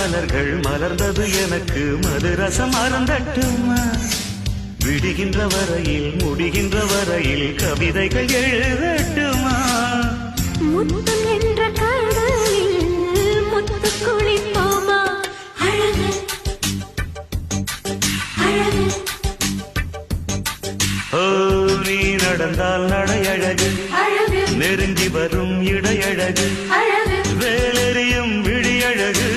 மலர்கள் மலர்ந்தது எனக்கு மதுரசம் அருந்தட்டுமா விடுகின்ற வரையில் முடிகின்ற வரையில் கவிதைகள் எழுதட்டுமா முத்தம் என்ற கடலில் முத்து குளிப்போமா அழகு அழகு ஓ நீ நடந்தால் நடையழகு அழகு நெருங்கி வரும் இடையழகு அழகு வேலெறியும் விழியழகு